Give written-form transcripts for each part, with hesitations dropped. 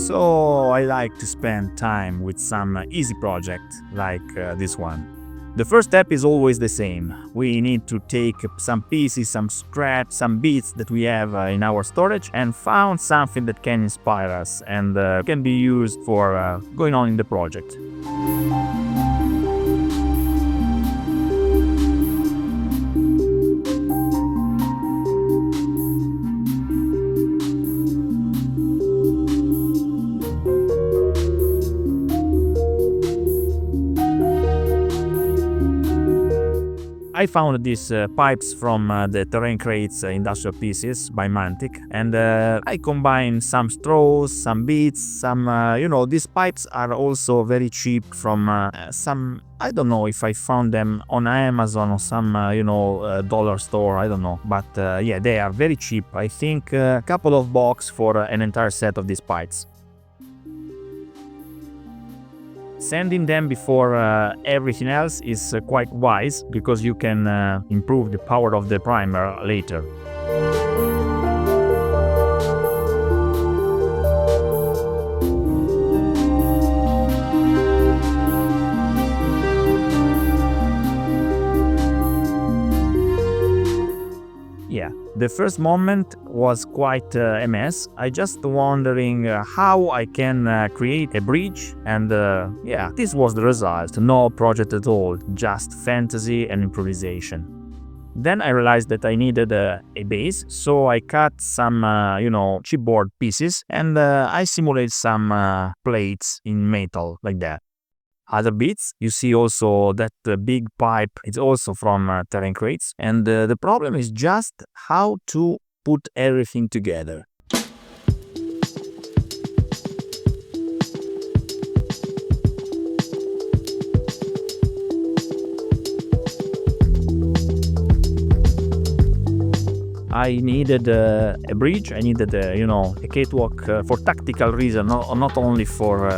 So I like to spend time with some easy project like this one. The first step is always the same. We need to take some pieces, some scrap, some bits that we have in our storage and found something that can inspire us and can be used for going on in the project. I found these pipes from the Terrain Crates industrial pieces by Mantic, and I combined some straws, some beads, some, these pipes are also very cheap from some, I don't know if I found them on Amazon or some, dollar store, I don't know. But yeah, they are very cheap. I think a couple of bucks for an entire set of these pipes. Sanding them before everything else is quite wise because you can improve the power of the primer later. Yeah, the first moment was quite a mess. I just wondering how I can create a bridge, and yeah, this was the result. No project at all, just fantasy and improvisation. Then I realized that I needed a base, so I cut some, chipboard pieces, and I simulated some plates in metal like that. Other bits, you see also that big pipe, it's also from Terrain Crates, and the problem is just how to put everything together. I needed a bridge, I needed a catwalk for tactical reason, not only for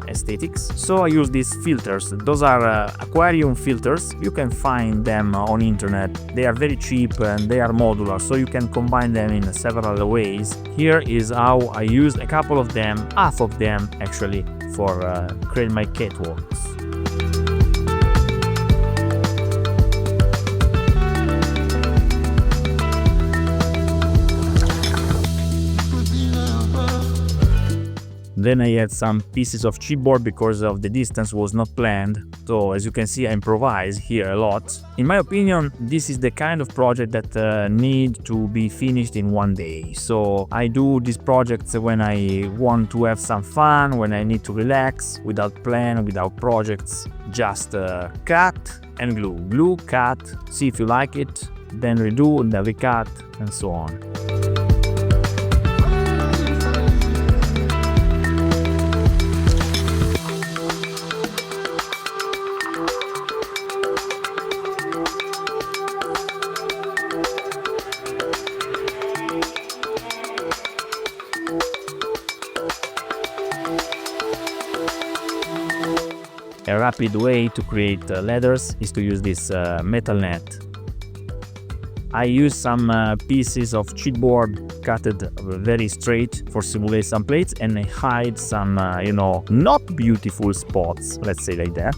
aesthetics. So I use these filters. Those are aquarium filters. You can find them on internet. They are very cheap and they are modular, so you can combine them in several ways. Here is how I used a couple of them, half of them actually, for creating my catwalks. Then I had some pieces of chipboard because of the distance was not planned. So as you can see, I improvise here a lot. In my opinion, this is the kind of project that need to be finished in one day. So I do these projects when I want to have some fun, when I need to relax, without plan, without projects. Just cut and glue. Glue, cut, see if you like it, then redo, then recut, and so on. A rapid way to create ladders is to use this metal net. I use some pieces of chipboard cutted very straight for simulate some plates, and I hide some, not beautiful spots, let's say like that.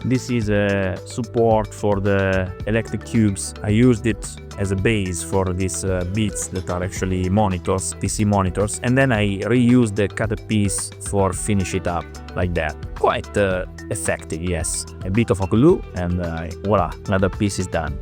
This is a support for the electric cubes. I used it as a base for these bits that are actually monitors, PC monitors, and then I reused the cut piece for finish it up like that. Quite effective, yes. A bit of a glue and voila, another piece is done.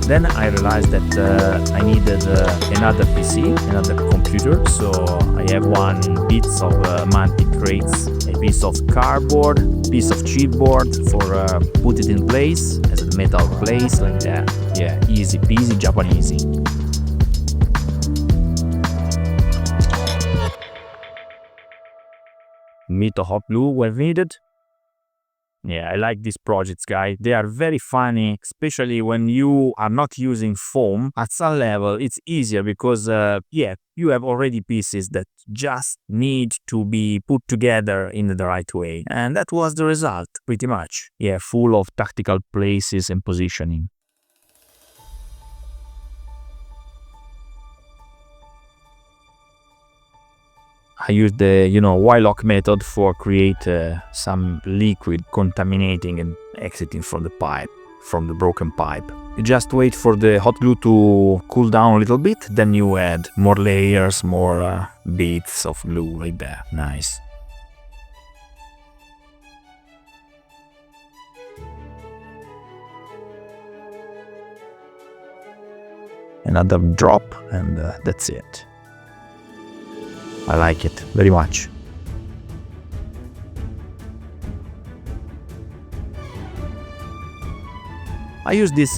Then I realized that I needed another PC, another computer, so I have one bits of mantic crates, a piece of cardboard, piece of chipboard for put it in place as a metal place like that. Yeah, easy peasy Japanesey. Meet hot glue when needed. Yeah, I like these projects, guys. They are very funny, especially when you are not using foam. At some level, it's easier because, you have already pieces that just need to be put together in the right way. And that was the result, pretty much. Yeah, full of tactical places and positioning. I use the, Wylock method for create some liquid contaminating and exiting from the pipe, from the broken pipe. You just wait for the hot glue to cool down a little bit, then you add more layers, more bits of glue like that. Nice. Another drop and that's it. I like it very much. I use this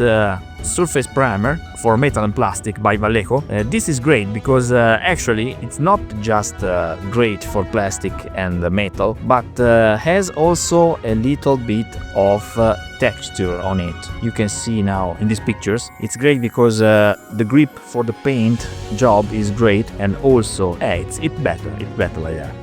surface primer for metal and plastic by Vallejo. This is great because actually it's not just great for plastic and metal, but has also a little bit of texture on it. You can see now in these pictures. It's great because the grip for the paint job is great, and also it's better like that.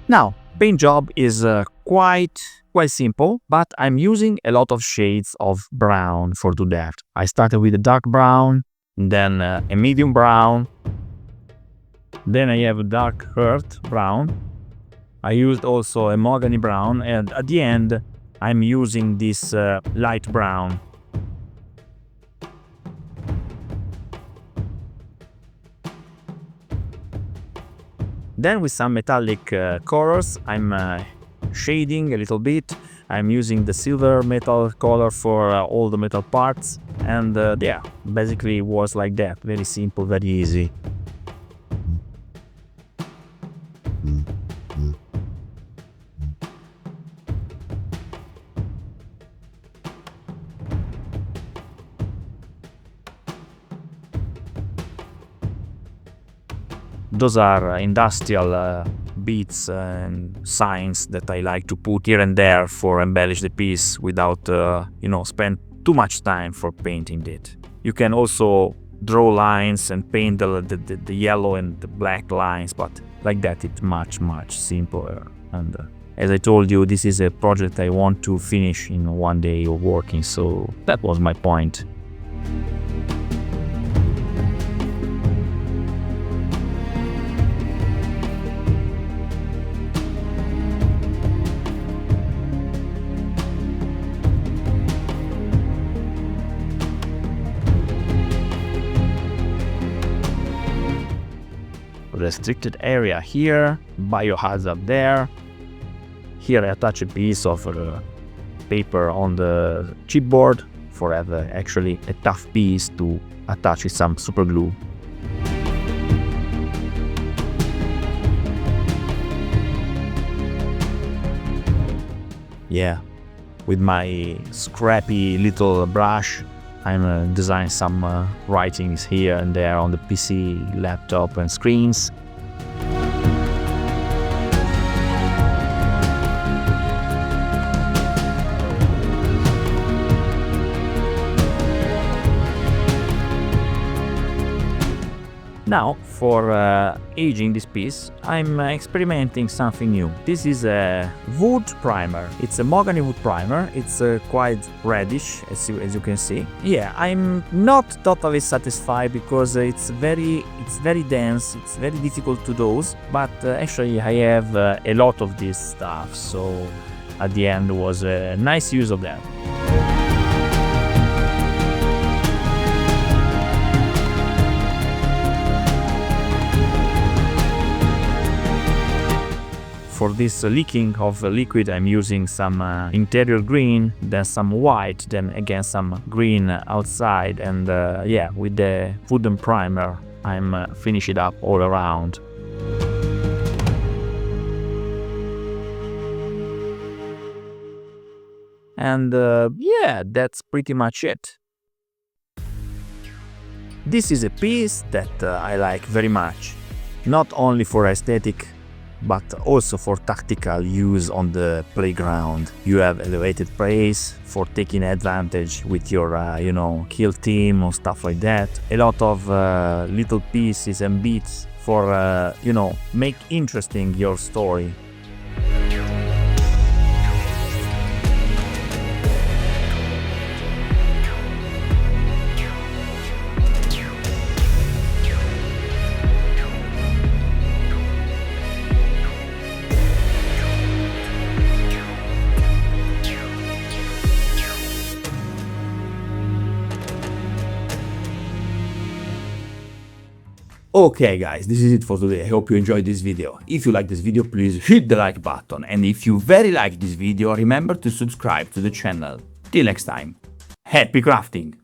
Now, paint job is quite simple, but I'm using a lot of shades of brown for do that. I started with a dark brown, then a medium brown, then I have a dark earth brown. I used also a mahogany brown, and at the end I'm using this light brown. Then with some metallic colors, I'm shading a little bit. I'm using the silver metal color for all the metal parts. And basically it was like that. Very simple, very easy. Those are industrial beads and signs that I like to put here and there for embellish the piece without, spend too much time for painting it. You can also draw lines and paint the yellow and the black lines, but like that it's much simpler. And as I told you, this is a project I want to finish in one day of working, so that was my point. Restricted area here, biohazard there. Here I attach a piece of paper on the chipboard for have actually a tough piece to attach with some super glue. Yeah, with my scrappy little brush I'm designing some writings here and there on the PC, laptop and screens. Now, for aging this piece, I'm experimenting something new. This is a wood primer. It's a mahogany wood primer. It's quite reddish, as you can see. Yeah, I'm not totally satisfied because it's very dense. It's very difficult to dose. But actually, I have a lot of this stuff, so at the end was a nice use of that. For this leaking of liquid, I'm using some interior green, then some white, then again some green outside, and yeah, with the wooden primer, I'm finish it up all around. And yeah, that's pretty much it. This is a piece that I like very much, not only for aesthetic, but also for tactical use on the playground. You have elevated praise for taking advantage with your, kill team or stuff like that. A lot of little pieces and bits for, make interesting your story. Okay guys, this is it for today. I hope you enjoyed this video. If you like this video, please hit the like button, and if you very like this video, remember to subscribe to the channel. Till next time, happy crafting!